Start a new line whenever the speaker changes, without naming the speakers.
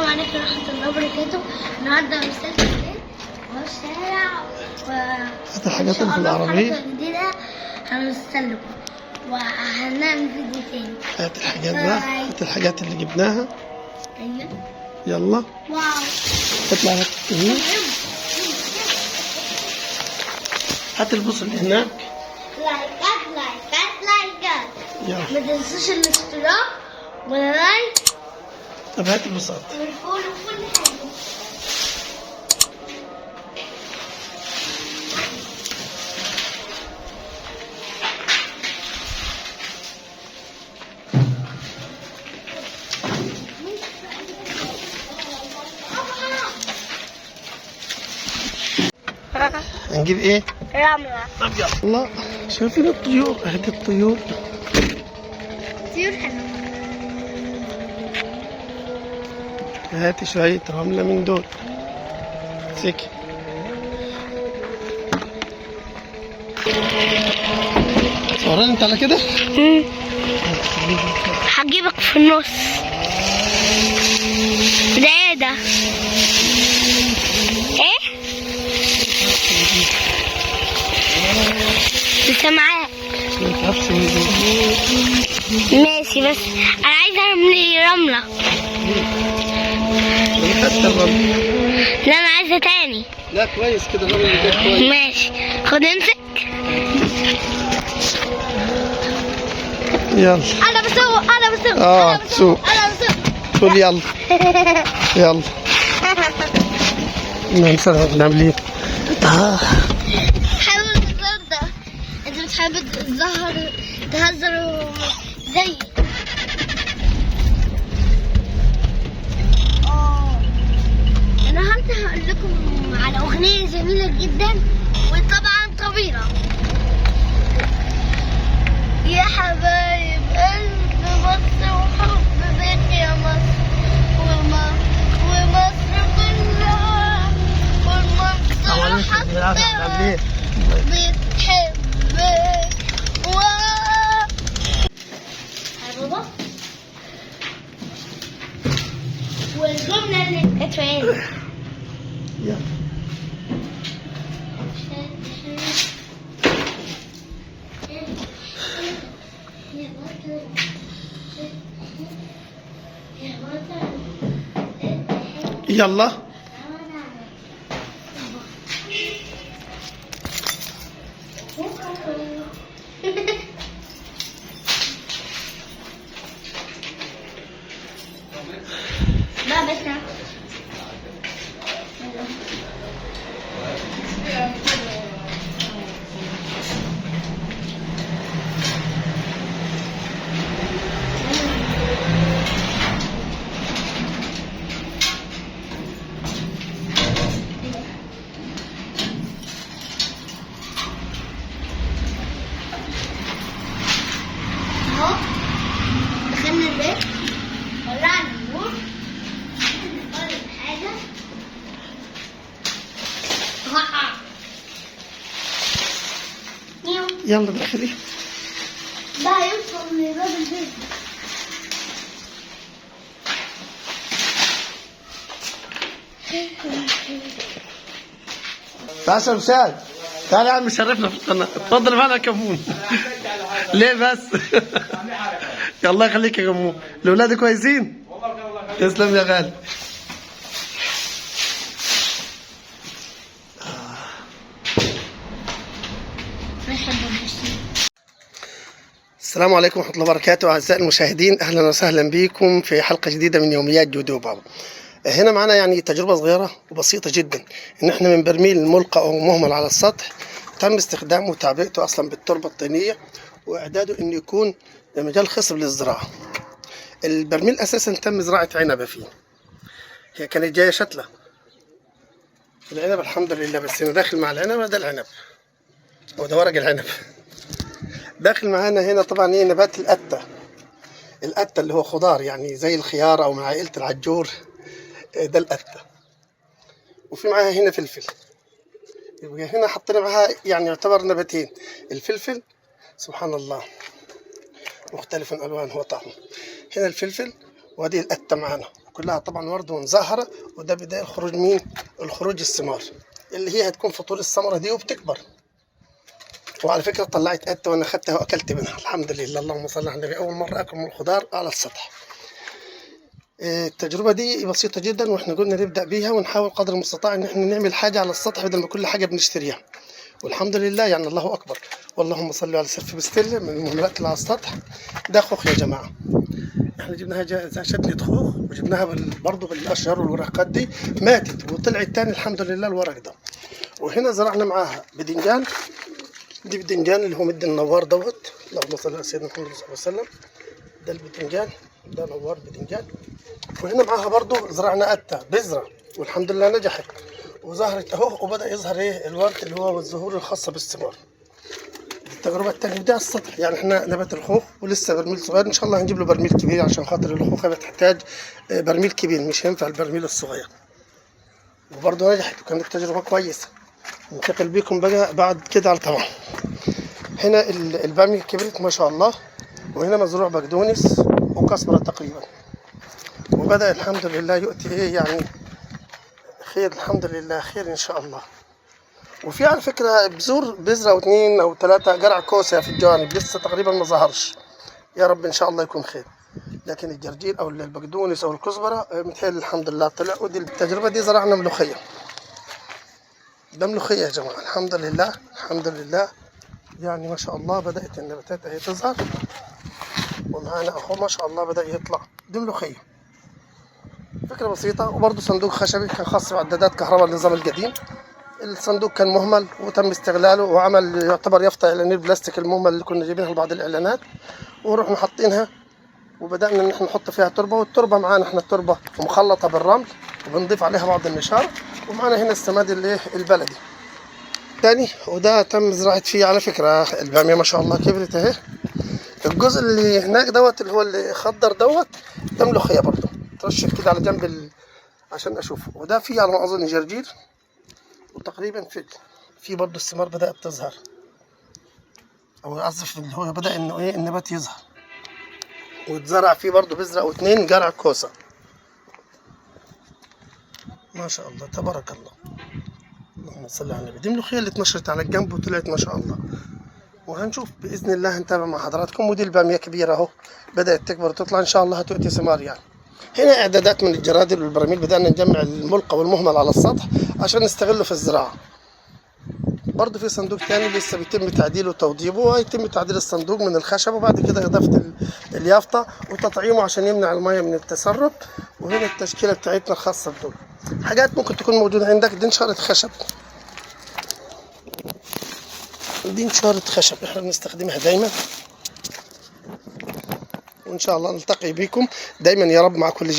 عليكم ورحمة الله وبركاته. النهارده مسلسل الليل والشارع
هات الحاجات اللي في العربية.
حلقة جديدة هنسلكم وهنعمل فيديو تاني.
هات الحاجات بقى، هات الحاجات اللي جبناها.
ايوه
يلا
واو
اطلع هات التهيئ. هات البوص اللي هناك.
لايكات
يلا
ما تنسوش الاشتراك واللايك
طب هات البساط.
والفولو وكل حاجة.
هنجيب ايه؟
رملة.
طب يلا. الله شايفين الطيور؟ هات الطيور.
طيور حلوة.
هات شوية رملة من دول. سكي. صوراني انت على كده؟
هجيبك في النص. ده ايه ده؟ ايه؟ لسه معاك. ماشي بس انا عايزه ارمي رمله. لا انا عايزه تاني.
لا كويس كده الرملة اللي جاية كويس.
ماشي خد امسك.
يلا
انا بسوق
سوق.
انا بسوق.
قول يلا. يلا نعمل ايه؟
حاول تتغدى. انت بتحب تهزر زي النهارده هقول لكم على اغنيه جميله جدا وطبعا طويله. يا حبايب قلب مصر وحب بيك يا مصر ومصر كلها والمنصورة حبها بتحبك بابا. والجملة اللي كانت فين؟
يلا يلا
بابا اهو دخلنا البيت ولعنا النور نقرب حاجة وقع
يلا دخلي.
بقى يوصل لباب البيت.
تعال مساعد. تعال يا عم مشرفنا في القناة. اتفضل معنا يا كمون. ليه بس؟ الله يخليك يا كمون. الأولاد كويسين؟ تسلم يا غالي. السلام عليكم ورحمة الله وبركاته أعزائي المشاهدين، أهلا وسهلا بكم في حلقة جديدة من يوميات جودو بابا. هنا معنا يعني تجربة صغيرة وبسيطة جدا، إن إحنا من برميل ملقى أو مهمل على السطح تم استخدامه وتعبئته أصلا بالتربة الطينية وإعداده إنه يكون مجال خصب للزراعة. البرميل أساسا تم زراعة عنبة فيه، هي كانت جاية شتلة العنب الحمد لله، بس هنا داخل مع العنب ده العنب وده ورق العنب. داخل معانا هنا طبعا ايه نبات القتة اللي هو خضار يعني زي الخيار او مع عائلة العجور، ده القتة. وفي معاها هنا فلفل، يبقى هنا حطينا معاها يعني يعتبر نباتين. الفلفل سبحان الله مختلف الالوان هو طعمه. هنا الفلفل وهذه القتة معانا كلها طبعا ورد ومزهرة. وده بداية الخروج مين؟ الخروج الثمار اللي هي هتكون في طول الثمرة دي وبتكبر. وعلى فكرة طلعت قد وأنا خدتها وأكلت منها الحمد لله. اللهم صل على النبي. أول مرة أكل من الخضار على السطح. التجربة دي بسيطة جدا، واحنا قلنا نبدأ بيها ونحاول قدر المستطاع ان احنا نعمل حاجة على السطح بدل ما كل حاجة بنشتريها. والحمد لله يعني الله أكبر. واللهم صل على سيف بستلة من المهملات اللي على السطح. ده خوخ يا جماعة. احنا جبناها شتلة خوخ وجبناها برضه بالأشجار والورقات دي ماتت وطلعت تاني الحمد لله الورق ده. وهنا زرعنا معاها بدنجان. دي بدنجان اللي هو مد النوار دوت. اللهم صل على سيدنا محمد صلى الله عليه وسلم. ده البدنجان ده نوار بدنجان. وهنا معاها برضو زرعنا قتة بذرة والحمد لله نجحت وظهرت اهو، وبدأ يظهر ايه الورد اللي هو الزهور الخاصة بالثمار. التجربة التانية دي على السطح. يعني احنا نبات الخوخ ولسه برميل صغير، ان شاء الله هنجيب له برميل كبير عشان خاطر الخوخة بتحتاج برميل كبير، مش هينفع البرميل الصغير. وبرضو نجحت وكانت تجربة كويسة. ننتقل بيكم بقى بعد كده على طبعا. هنا البامية كبرت ما شاء الله، وهنا مزروع بقدونس وكزبرة تقريبا. وبدأ الحمد لله يؤتي ايه يعني خير، الحمد لله خير ان شاء الله. وفي على فكرة بذرة او 2 أو 3 قرع كوسة في الجوانب لسه تقريبا ما ظهرش. يا رب ان شاء الله يكون خير. لكن الجرجير او البقدونس او الكزبرة متهيألي الحمد لله طلع. ودي التجربة دي زرعنا ملوخية. ده ملوخية يا جماعة الحمد لله الحمد لله. يعني ما شاء الله بدأت النباتات اهي تظهر، ومعانا اهو ما شاء الله بدأ يطلع. دي ملوخية. فكرة بسيطة. وبرضه صندوق خشبي كان خاص بعدادات كهرباء النظام القديم. الصندوق كان مهمل وتم استغلاله وعمل يعتبر يافطة إعلانية بلاستيك المهمل اللي كنا جايبينها لبعض الإعلانات، ورحنا حاطينها وبدأنا إن احنا نحط فيها تربة. والتربة معانا احنا التربة مخلطة بالرمل وبنضيف عليها بعض النشار. ومعانا هنا السماد اللي البلدي تاني. وده تم زراعة فيه على فكرة البامية ما شاء الله كبرت اهي. الجزء اللي هناك دوت اللي هو اللي خضر دوت ده ملوخية برضه ترشف كده على جنب عشان اشوفه. وده فيه على ما اظن جرجير. وتقريبا في برضه الثمار بدأت تظهر، او قصدي اللي هو بدأ انه ايه النبات يظهر. واتزرع فيه برضه بذرة او 2 قرع كوسة. ما شاء الله تبارك الله. اللهم صل على النبي. دي الملوخية اللي اتنشرت على الجنب وطلعت ما شاء الله. وهنشوف باذن الله هنتابع مع حضراتكم. ودي الباميه كبيره اهو بدات تكبر وتطلع ان شاء الله هتؤتي ثمار يعني. هنا اعدادات من الجرادل والبراميل. بدانا نجمع الملقى والمهمل على السطح عشان نستغله في الزراعه. برضه في صندوق تاني لسه بيتم تعديله وتوضيبه، وهيتم تعديل الصندوق من الخشب وبعد كده اضافه اليافطه وتطعيمه عشان يمنع الميه من التسرب. وهنا التشكيله بتاعتنا الخاصه بدول حاجات ممكن تكون موجوده عندك. دي نشاره خشب. دي نشارة خشب احنا بنستخدمها دايما. وان شاء الله نلتقي بكم دايما يا رب مع كل جميع.